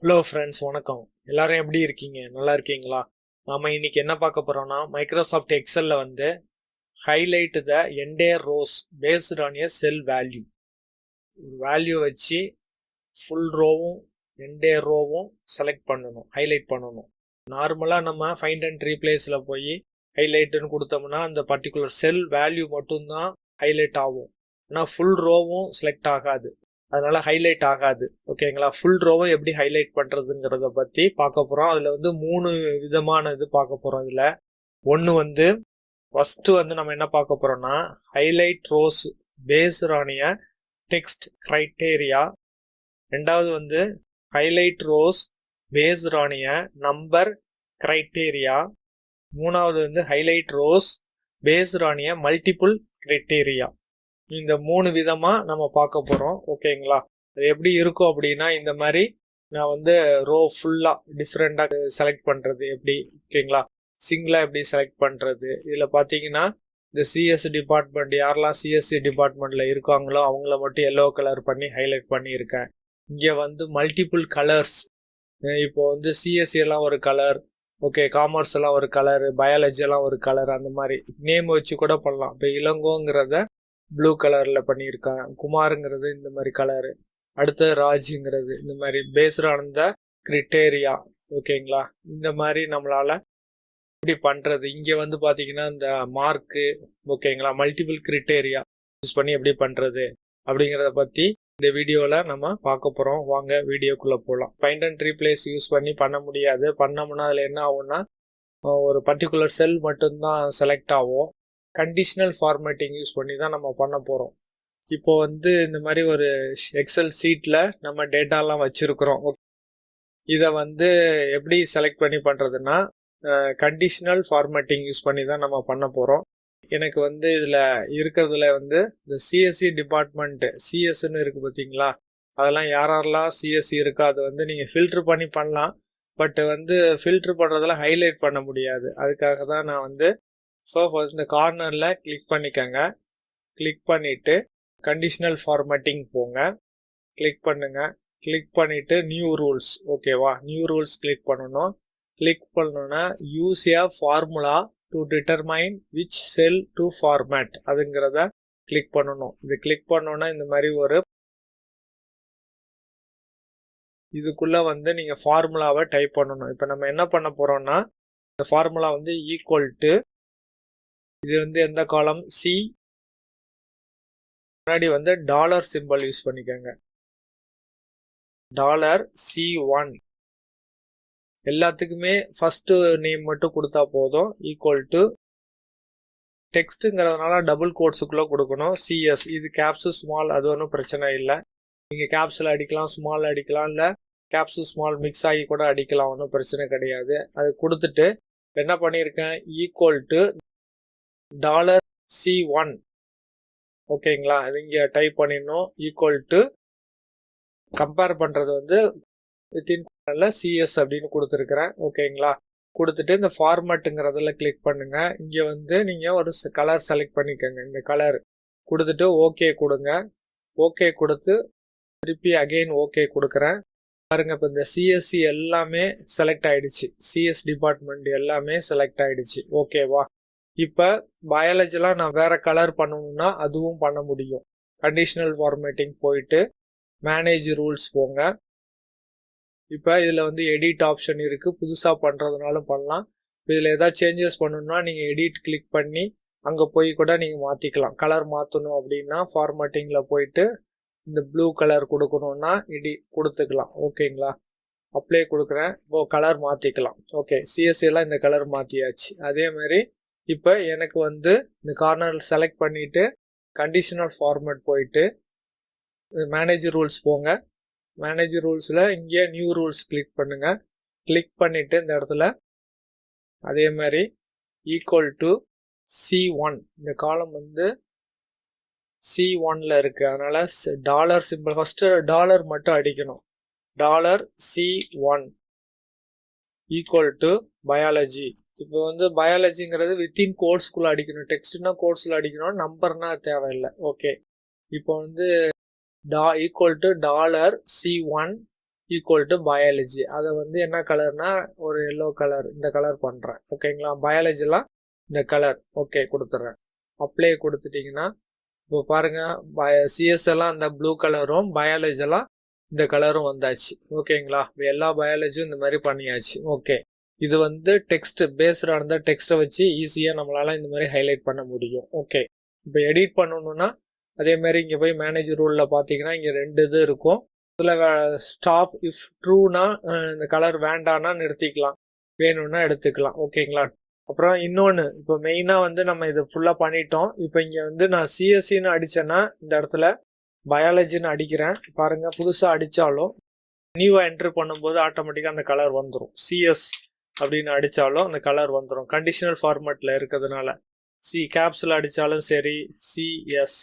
Hello friends, வணக்கம். எல்லாரும் எப்படி இருக்கீங்க? நல்லா இருக்கீங்களா? நாம இன்னைக்கு என்ன பார்க்க போறோம்னா, மைக்ரோசாஃப்ட் எக்ஸல்ல வந்து highlight the entire rose based on a sell value. ஒரு வேல்யூ வச்சு ஃபுல் ரோவும் என்டையர் ரோவும் செலக்ட் பண்ணணும், ஹைலைட் பண்ணணும். நார்மலாக நம்ம ஃபைண்ட் அண்ட் ரீப்ளேஸில் போய் ஹைலைட்டுன்னு கொடுத்தோம்னா அந்த பர்டிகுலர் செல் வேல்யூ மட்டும்தான் ஹைலைட் ஆகும். ஆனால் ஃபுல் ரோவும் செலக்ட் ஆகாது, அதனால ஹைலைட் ஆகாது. ஓகேங்களா? ஃபுல் ரோவும் எப்படி ஹைலைட் பண்றதுங்கிறத பத்தி பார்க்க போறோம். அதுல வந்து 3 விதமான இது பார்க்க போறோம். இதுல ஒன்று வந்து ஃபர்ஸ்ட் வந்து நம்ம என்ன பார்க்க போறோம்னா, highlight rose based on a text criteria. ரெண்டாவது வந்து highlight rose based on a number criteria. மூணாவது வந்து highlight rose based on a multiple criteria. இந்த 3 விதமா நம்ம பார்க்க போறோம். ஓகேங்களா? அது எப்படி இருக்கும் அப்படின்னா, இந்த மாதிரி நான் வந்து ரோ ஃபுல்லா டிஃப்ரெண்டா செலக்ட் பண்றது எப்படி, ஓகேங்களா? சிங்கிளா எப்படி செலக்ட் பண்றது. இதுல பாத்தீங்கன்னா இந்த சிஎஸ் டிபார்ட்மெண்ட், யாரெல்லாம் சிஎஸ்சி டிபார்ட்மெண்ட்ல இருக்காங்களோ அவங்கள மட்டும் எல்லோ கலர் பண்ணி ஹைலைட் பண்ணியிருக்கேன். இங்க வந்து மல்டிபிள் கலர்ஸ். இப்போ வந்து சிஎஸ்சி எல்லாம் ஒரு கலர், ஓகே, காமர்ஸ் எல்லாம் ஒரு கலர், பயாலஜி எல்லாம் ஒரு கலர், அந்த மாதிரி நேம் வச்சு கூட பண்ணலாம். இப்போ இளங்கோங்கிறத ப்ளூ கலரில் பண்ணியிருக்கேன், குமாருங்கிறது இந்த மாதிரி கலரு, அடுத்து ராஜுங்கிறது இந்த மாதிரி பேஸ்ட் ஆன் த கிரிட்டேரியா. ஓகேங்களா? இந்த மாதிரி நம்மளால இப்படி பண்ணுறது. இங்கே வந்து பார்த்தீங்கன்னா இந்த மார்க்கு, ஓகேங்களா, மல்டிபிள் கிரிட்டேரியா யூஸ் பண்ணி எப்படி பண்ணுறது அப்படிங்கிறத பற்றி இந்த வீடியோவில் நம்ம பார்க்க போகிறோம். வாங்க வீடியோக்குள்ளே போகலாம். ஃபைண்ட் அண்ட் ரீப்ளேஸ் யூஸ் பண்ணி பண்ண முடியாது. பண்ணோம்னா அதில் என்ன ஆகும்னா, ஒரு பர்டிகுலர் செல் மட்டும்தான் செலக்ட் ஆகும். கண்டிஷனல் ஃபார்மேட்டிங் யூஸ் பண்ணி தான் நம்ம பண்ண போகிறோம். இப்போ வந்து இந்த மாதிரி ஒரு எக்ஸல் சீட்டில் நம்ம டேட்டாலாம் வச்சுருக்குறோம். இதை வந்து எப்படி செலக்ட் பண்ணி பண்ணுறதுன்னா, கண்டிஷனல் ஃபார்மேட்டிங் யூஸ் பண்ணி தான் நம்ம பண்ண போகிறோம். எனக்கு வந்து இதில் இருக்கிறதுல வந்து இந்த சிஎஸ்சி டிபார்ட்மெண்ட்டு, சிஎஸ்ன்னு இருக்குது பார்த்தீங்களா, அதெல்லாம் யாரெல்லாம் சிஎஸ்சி இருக்கோ அதை வந்து நீங்கள் ஃபில்ட்ரு பண்ணி பண்ணலாம். பட் வந்து ஃபில்ட்ரு பண்ணுறதெல்லாம் ஹைலைட் பண்ண முடியாது. அதுக்காக தான் நான் வந்து இந்த கார்னரில் கிளிக் பண்ணிக்கங்க. கிளிக் பண்ணிவிட்டு கண்டிஷனல் ஃபார்மேட்டிங் போங்க. கிளிக் பண்ணுங்க. கிளிக் பண்ணிவிட்டு நியூ ரூல்ஸ், ஓகேவா? நியூ ரூல்ஸ் கிளிக் பண்ணணும். கிளிக் பண்ணோன்னா use a formula to determine which cell to format அதுங்கிறத கிளிக் பண்ணணும். இது கிளிக் பண்ணோன்னா இந்த மாதிரி ஒரு இதுக்குள்ள வந்து நீங்க ஃபார்முலாவை டைப் பண்ணணும். இப்போ நம்ம என்ன பண்ண போறோம்னா, இந்த ஃபார்முலா வந்து ஈக்குவல் டு, இது வந்து எந்த காலம், சி, முன்னாடி வந்து டாலர் சிம்பிள் யூஸ் பண்ணிக்கோங்க. டாலர் C1 எல்லாத்துக்குமே ஃபர்ஸ்ட் நேம் மட்டும் கொடுத்தா போதும். ஈக்குவல் டு டெக்ஸ்ட்டுங்கிறதுனால டபுள் கோட்ஸுக்குள்ளே கொடுக்கணும். சிஎஸ், இது கேப்ஸு ஸ்மால், அது ஒன்றும் பிரச்சனை இல்லை. நீங்கள் கேப்ஸில் அடிக்கலாம், ஸ்மால் அடிக்கலாம், இல்லை கேப்ஸு ஸ்மால் மிக்ஸ் ஆகி கூட அடிக்கலாம், ஒன்றும் பிரச்சனை கிடையாது. அது கொடுத்துட்டு என்ன பண்ணியிருக்கேன், ஈக்குவல் டு டாலர் C1, ஓகேங்களா? அது இங்கே டைப் பண்ணிடணும். ஈக்குவல் டு கம்பேர் பண்ணுறது வந்து வித்தின் சிஎஸ் அப்படின்னு கொடுத்துருக்குறேன். ஓகேங்களா? கொடுத்துட்டு இந்த ஃபார்மேட்டுங்கிறதுல கிளிக் பண்ணுங்க. இங்கே வந்து நீங்கள் ஒரு கலர் செலக்ட் பண்ணிக்கோங்க. இந்த கலர் கொடுத்துட்டு ஓகே கொடுங்க. ஓகே கொடுத்து திருப்பி அகெயின் ஓகே கொடுக்குறேன். பாருங்க, இப்போ இந்த சிஎஸ்சி எல்லாமே செலக்ட் ஆயிடுச்சு. சிஎஸ் டிபார்ட்மெண்ட் எல்லாமே செலக்ட் ஆயிடுச்சு. ஓகேவா? இப்போ பயாலஜிலாம் நான் வேற கலர் பண்ணணும்னா அதுவும் பண்ண முடியும். கண்டிஷனல் ஃபார்மேட்டிங் போயிட்டு மேனேஜ் ரூல்ஸ் போங்க. இப்போ இதில் வந்து எடிட் ஆப்ஷன் இருக்குது, புதுசாக பண்ணுறதுனாலும் பண்ணலாம். இதில் ஏதாவது சேஞ்சஸ் பண்ணணும்னா நீங்கள் எடிட் கிளிக் பண்ணி அங்கே போய் கூட நீங்கள் மாற்றிக்கலாம். கலர் மாற்றணும் அப்படின்னா ஃபார்மேட்டிங்கில் போயிட்டு இந்த ப்ளூ கலர் கொடுக்கணுன்னா எடிட் கொடுத்துக்கலாம். ஓகேங்களா? அப்ளை கொடுக்குறேன். இப்போ கலர் மாற்றிக்கலாம். ஓகே, சிஎஸ்சியெல்லாம் இந்த கலர் மாற்றியாச்சு. அதே மாதிரி இப்போ எனக்கு வந்து இந்த கார்னர் செலக்ட் பண்ணிவிட்டு கண்டிஷனல் ஃபார்மேட் போயிட்டு மேனேஜ் ரூல்ஸ் போங்க. மேனேஜ் ரூல்ஸில் இங்கே நியூ ரூல்ஸ் கிளிக் பண்ணுங்க. கிளிக் பண்ணிவிட்டு இந்த இடத்துல அதே மாதிரி ஈக்குவல் டு C1, இந்த காலம் வந்து C1ல இருக்கு. அதனால டாலர் சிம்பிள் ஃபர்ஸ்ட் டாலர் மட்டும் அடிக்கணும். Dollar C1 equal to biology. இப்போ வந்து பயாலஜிங்கிறது வித்தின் கோர்ஸ்குள்ளே அடிக்கணும். டெக்ஸ்ட்னா கோர்ஸில் அடிக்கணும், நம்பர்னா தேவையில்லை. ஓகே, இப்போ வந்து equal to dollar C1 equal to biology. அதை வந்து என்ன கலர்னா ஒரு எல்லோ கலர், இந்த கலர் பண்ணுறேன். ஓகேங்களா, பயாலஜிலாம் இந்த கலர். ஓகே கொடுத்துட்றேன். அப்ளை கொடுத்துட்டிங்கன்னா இப்போ பாருங்க, சிஎஸ் எல்லாம் இந்த ப்ளூ கலரும் பயாலஜி எல்லாம் இந்த கலரும் வந்தாச்சு. ஓகேங்களா, எல்லா பயாலஜியும் இந்த மாதிரி பண்ணியாச்சு. ஓகே, இது வந்து டெக்ஸ்ட் பேஸ்டாக இருந்தால் டெக்ஸ்ட்டை வச்சு ஈஸியாக நம்மளால இந்த மாதிரி ஹைலைட் பண்ண முடியும். ஓகே, இப்போ எடிட் பண்ணணும்னா அதே மாதிரி இங்கே போய் மேனேஜ் ரூலில் பார்த்தீங்கன்னா இங்கே 2 இது இருக்கும். இதில் ஸ்டாப் இஃப் ட்ரூனா இந்த கலர் வேண்டான்னா நிறுத்திக்கலாம், வேணும்னா எடுத்துக்கலாம். ஓகேங்களா, அப்புறம் இன்னொன்று, இப்போ மெயினாக வந்து நம்ம இதை ஃபுல்லாக பண்ணிட்டோம். இப்போ இங்கே வந்து நான் சிஎஸ்சின்னு அடித்தேன்னா இந்த இடத்துல பயாலஜின்னு அடிக்கிறேன். பாருங்கள், புதுசாக அடித்தாலும் நியூவாக என்ட்ரு பண்ணும்போது ஆட்டோமேட்டிக்காக அந்த கலர் வந்துடும். சிஎஸ் அப்படின்னு அடித்தாலும் அந்த கலர் வந்துடும், கண்டிஷனல் ஃபார்மேட்டில் இருக்கிறதுனால. கேப்ஸில் அடித்தாலும் சரி, சிஎஸ்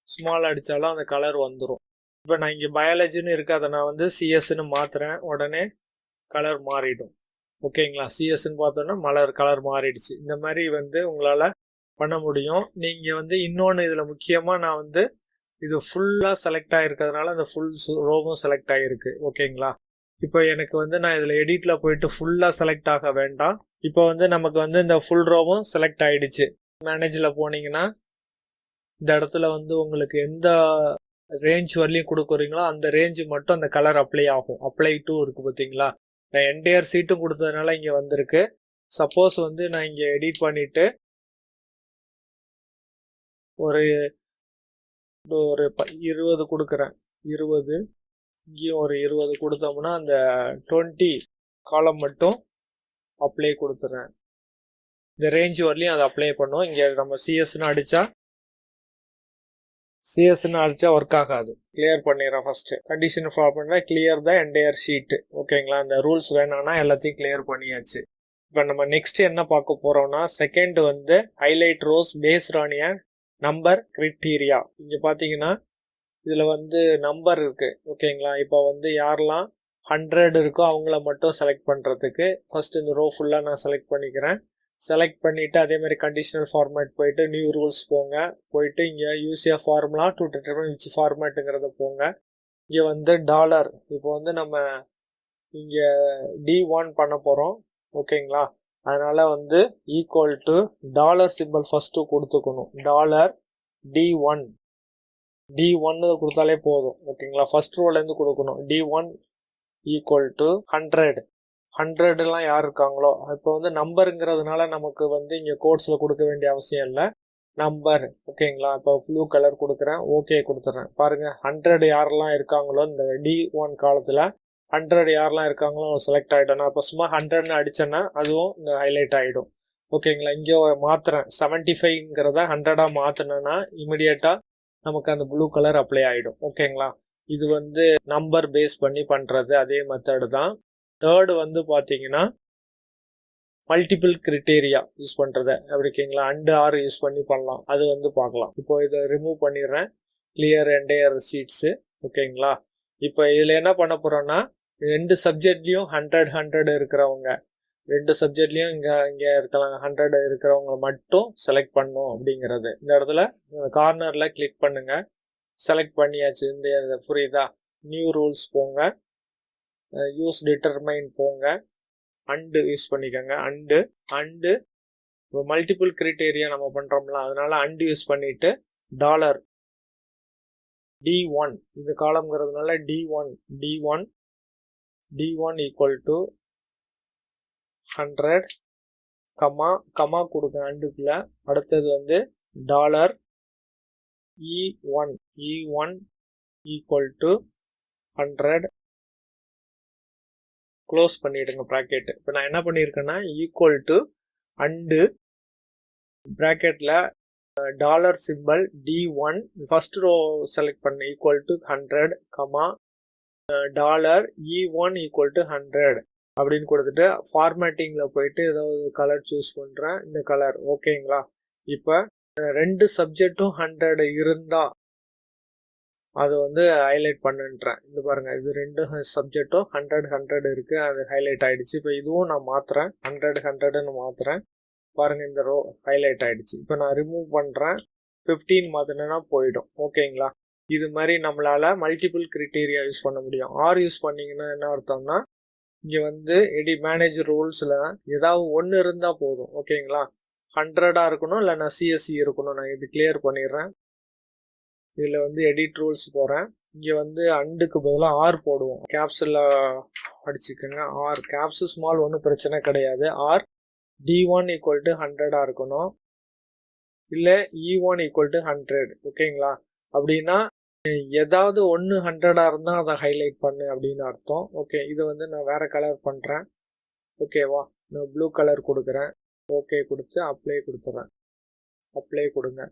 ஸ்மால் அடித்தாலும் அந்த கலர் வந்துடும். இப்போ நான் இங்கே பயாலஜின்னு இருக்கு, அதை நான் வந்து சிஎஸ்ன்னு மாற்றுறேன், உடனே கலர் மாறிடும். ஓகேங்களா, சிஎஸ்ன்னு பார்த்தோன்னா கலர் மாறிடுச்சு. இந்த மாதிரி வந்து உங்களால் பண்ண முடியும். நீங்கள் வந்து இன்னொன்று இதில் முக்கியமாக நான் வந்து இது ஃபுல்லாக செலக்ட் ஆகிருக்கிறதுனால அந்த ஃபுல் ரோவும் செலக்ட் ஆகிருக்கு. ஓகேங்களா, இப்போ எனக்கு வந்து நான் இதில் எடிட்டில் போயிட்டு ஃபுல்லாக செலக்ட் ஆக வேண்டாம். இப்போ வந்து நமக்கு வந்து இந்த ஃபுல் ரோவும் செலக்ட் ஆகிடுச்சு. மேனேஜில் போனீங்கன்னா இந்த இடத்துல வந்து உங்களுக்கு எந்த ரேஞ்ச் வரலையும் கொடுக்குறீங்களோ அந்த ரேஞ்சு மட்டும் அந்த கலர் அப்ளை ஆகும். அப்ளை டூ இருக்குது பார்த்தீங்களா, நான் என்டையர் சீட்டும் கொடுத்ததுனால இங்கே வந்திருக்கு. சப்போஸ் வந்து நான் இங்கே எடிட் பண்ணிவிட்டு ஒரு 20 கொடுக்குறேன், 20 இங்கேயும் ஒரு 20 கொடுத்தோம்னா அந்த 20 காலம் மட்டும் அப்ளை கொடுத்துறேன். இந்த ரேஞ்ச் வரலையும் அதை அப்ளை பண்ணும். இங்கே நம்ம சிஎஸ்ன்னு அடித்தா ஒர்க் ஆகாது. கிளியர் பண்ணிடுறேன். ஃபர்ஸ்ட் கண்டிஷன் ஃபாலோ பண்ணுறேன், கிளியர் த என்டையர் ஷீட். ஓகேங்களா, இந்த ரூல்ஸ் வேணாம்னா எல்லாத்தையும் கிளியர் பண்ணியாச்சு. இப்போ நம்ம நெக்ஸ்ட் என்ன பார்க்க போறோம்னா, செகண்ட் வந்து highlight rose based on a number criteria. இங்கே பார்த்தீங்கன்னா இதில் வந்து நம்பர் இருக்கு. ஓகேங்களா, இப்போ வந்து யாரெல்லாம் 100 இருக்கோ அவங்கள மட்டும் செலக்ட் பண்ணுறதுக்கு ஃபர்ஸ்ட் இந்த ரோ ஃபுல்லாக நான் செலக்ட் பண்ணிக்கிறேன். செலக்ட் பண்ணிவிட்டு அதே மாதிரி கண்டிஷனல் ஃபார்மேட் போயிட்டு நியூ ரூல்ஸ் போயிட்டு இங்கே யூசியா ஃபார்முலா டு டிட்டர்மைன் விச் ஃபார்மேட்டுங்கிறத போங்க. இங்கே வந்து டாலர், இப்போ வந்து நம்ம இங்கே D1 பண்ண போகிறோம். ஓகேங்களா, அதனால் வந்து equal to dollar symbol first கொடுத்துக்கணும். டாலர் D1 கொடுத்தாலே போதும். ஓகேங்களா, ஃபர்ஸ்ட் ரோலேருந்து கொடுக்கணும். D1 ஈக்குவல் டு 100லாம் யார் இருக்காங்களோ, இப்போ வந்து நம்பருங்கிறதுனால நமக்கு வந்து இங்கே கோட்ஸில் கொடுக்க வேண்டிய அவசியம் இல்லை. நம்பர். ஓகேங்களா, இப்போ ப்ளூ கலர் கொடுக்குறேன், ஓகே கொடுத்துட்றேன். பாருங்கள், 100 யாரெல்லாம் இருக்காங்களோ இந்த D1 காலத்தில் 100 யாரெல்லாம் இருக்காங்களோ செலக்ட் ஆகிடும். நான் இப்போ சும்மா 100ன்னு அடித்தேன்னா அதுவும் இந்த ஹைலைட் ஆகிடும். ஓகேங்களா, இங்கே மாற்றுறேன், 75ங்கிறத 100ஆக மாற்றினேன்னா இமிடியேட்டாக நமக்கு அந்த ப்ளூ கலர் அப்ளை ஆகிடும். ஓகேங்களா, இது வந்து நம்பர் பேஸ் பண்ணி பண்ணுறது அதே மெத்தடு தான். தேர்டு வந்து பார்த்தீங்கன்னா மல்டிபிள் கிரிட்டேரியா யூஸ் பண்ணுறது. ஓகேங்களா, அண்டு ஆர் யூஸ் பண்ணி பண்ணலாம், அது வந்து பார்க்கலாம். இப்போ இதை ரிமூவ் பண்ணிடுறேன், கிளியர் என்டையர் சீட்ஸு. ஓகேங்களா, இப்போ இதில் என்ன பண்ண போகிறோன்னா 2 சப்ஜெக்ட்லேயும் 100 இருக்கிறவங்க, 2 சப்ஜெக்ட்லேயும் இங்கே இருக்கலாம் 100 இருக்கிறவங்க மட்டும் செலக்ட் பண்ணும் அப்படிங்கிறது. இந்த இடத்துல கார்னரில் கிளிக் பண்ணுங்கள், செலக்ட் பண்ணியாச்சு. இந்த புரியுதா, நியூ ரூல்ஸ் போங்க, யூஸ் டிட்டர்மைன் போங்க, அண்டு யூஸ் பண்ணிக்கோங்க. அண்டு மல்டிபிள் கிரைட்டீரியா நம்ம பண்ணுறோம்ல, அதனால அண்டு யூஸ் பண்ணிவிட்டு டாலர் D1 இந்த காலம்ங்கிறதுனால D1 ஈக்குவல் டு 100 கமா கொடுங்க அண்டுக்குள்ள. அடுத்தது வந்து dollar E1 equal to 100 close பண்ணிவிடுங்க ப்ராக்கெட். இப்போ நான் என்ன பண்ணியிருக்கேன்னா ஈக்குவல் டு அண்டு ப்ராக்கெட்டில் dollar symbol D1 first row select பண்ண equal to 100 comma dollar E1 equal to 100 அப்படின்னு கொடுத்துட்டு ஃபார்மேட்டிங்கில் போயிட்டு ஏதாவது கலர் சூஸ் பண்ணுறேன், இந்த கலர். ஓகேங்களா, இப்போ 2 சப்ஜெக்டும் 100 இருந்தால் அது வந்து ஹைலைட் பண்ணுன்றேன். இது பாருங்கள், இது 2 சப்ஜெக்டும் 100 இருக்குது, அது ஹைலைட் ஆகிடுச்சு. இப்போ இதுவும் நான் மாற்றுறேன், 100ன்னு மாற்றுறேன். பாருங்கள், இந்த ரோ ஹைலைட் ஆகிடுச்சு. இப்போ நான் ரிமூவ் பண்ணுறேன், 15 மாற்றினேன்னா போயிடும். ஓகேங்களா, இது மாதிரி நம்மளால மல்டிபிள் கிரிட்டீரியா யூஸ் பண்ண முடியும். ஆர் யூஸ் பண்ணீங்கன்னா என்ன அர்த்தம்னா இங்கே வந்து மேனேஜ் ரூல்ஸில் ஏதாவது ஒன்று இருந்தால் போதும். ஓகேங்களா, 100 இருக்கணும் இல்லைன்னா சிஎஸ்சி இருக்கணும். நான் இது கிளியர் பண்ணிடுறேன். இதில் வந்து எடிட் ரூல்ஸ் போகிறேன். இங்கே வந்து அண்டுக்கு பதிலாக ஆர் போடுவோம். கேப்ஸில் அடிச்சுக்கோங்க. ஆர் கேப்ஸு ஸ்மால் ஒன்றும் பிரச்சனை கிடையாது. ஆர் D1 ஈக்குவல் டு 100 இருக்கணும், இல்லை E1 ஈக்குவல் டு 100. ஓகேங்களா, அப்படின்னா ஏதாவது ஒன்று 100 இருந்தால் அதை ஹைலைட் பண்ணு அப்படின்னு அர்த்தம். ஓகே, இதை வந்து நான் வேறு கலர் பண்ணுறேன். ஓகேவா, நான் ப்ளூ கலர் கொடுக்குறேன். ஓகே கொடுத்து அப்ளை கொடுத்துட்றேன். அப்ளை கொடுங்க.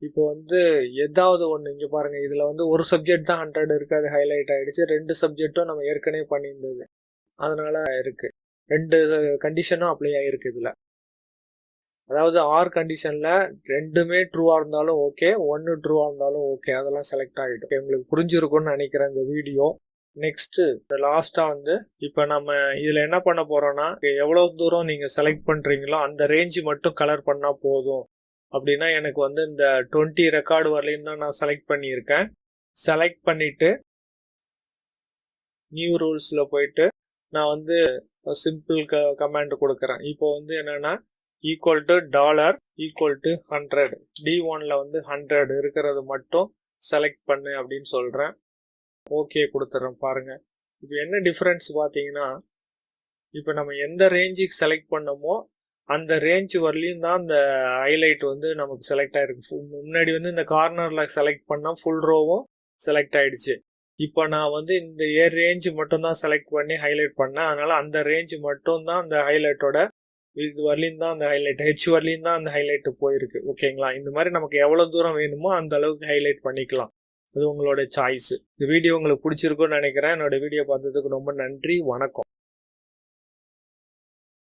இப்போ வந்து ஏதாவது ஒன்று இங்கே பாருங்கள், இதில் வந்து ஒரு சப்ஜெக்ட் தான் 100 இருக்குது, அது ஹைலைட் ஆகிடுச்சு. 2 சப்ஜெக்டும் நம்ம ஏற்கனவே பண்ணியிருந்தது, அதனால இருக்குது. 2 கண்டிஷனும் அப்ளை ஆகிருக்கு இதில். அதாவது ஆர் கண்டிஷனில் ரெண்டுமே ட்ரூவாக இருந்தாலும் ஓகே, ஒன்று ட்ரூவாக இருந்தாலும் ஓகே, அதெல்லாம் செலக்ட் ஆகிடும். உங்களுக்கு புரிஞ்சிருக்கும்னு நினைக்கிறேன் இந்த வீடியோ. நெக்ஸ்ட்டு லாஸ்ட்டாக வந்து இப்போ நம்ம இதில் என்ன பண்ண போகிறோன்னா, எவ்வளோ தூரம் நீங்கள் செலக்ட் பண்ணுறீங்களோ அந்த ரேஞ்சு மட்டும் கலர் பண்ணால் போதும். அப்படின்னா எனக்கு வந்து இந்த 20 ரெக்கார்டு வரலையும் தான் நான் செலக்ட் பண்ணியிருக்கேன். செலக்ட் பண்ணிவிட்டு நியூ ரூல்ஸில் போயிட்டு நான் வந்து சிம்பிள் கமாண்ட் கொடுக்குறேன். இப்போ வந்து என்னென்னா equal to dollar equal to 100, D1ல் வந்து 100 இருக்கிறது மட்டும் செலக்ட் பண்ணு அப்படின்னு சொல்கிறேன். ஓகே கொடுத்துட்றேன். பாருங்கள் இப்போ என்ன டிஃப்ரென்ஸ் பார்த்தீங்கன்னா, இப்போ நம்ம எந்த ரேஞ்சுக்கு செலக்ட் பண்ணமோ அந்த ரேஞ்ச் வரலையும் தான் அந்த ஹைலைட் வந்து நமக்கு செலக்ட் ஆகிருக்கு. முன்னாடி வந்து இந்த கார்னரில் செலக்ட் பண்ணால் ஃபுல் ரோவும் செலக்ட் ஆகிடுச்சு. இப்போ நான் வந்து இந்த ரேஞ்சு மட்டும்தான் செலக்ட் பண்ணி ஹைலைட் பண்ணேன். அதனால் அந்த ரேஞ்சு மட்டும்தான் அந்த ஹைலைட்டோட இது வரலையும் தான் அந்த ஹைலைட், ஹெச் வரலையும் தான் அந்த ஹைலைட்டு போயிருக்கு. ஓகேங்களா, இந்த மாதிரி நமக்கு எவ்வளோ தூரம் வேணுமோ அந்த அளவுக்கு ஹைலைட் பண்ணிக்கலாம். அது உங்களோட சாய்ஸு. இந்த வீடியோ உங்களுக்கு பிடிச்சிருக்குன்னு நினைக்கிறேன். என்னோட வீடியோ பார்த்ததுக்கு ரொம்ப நன்றி. வணக்கம்.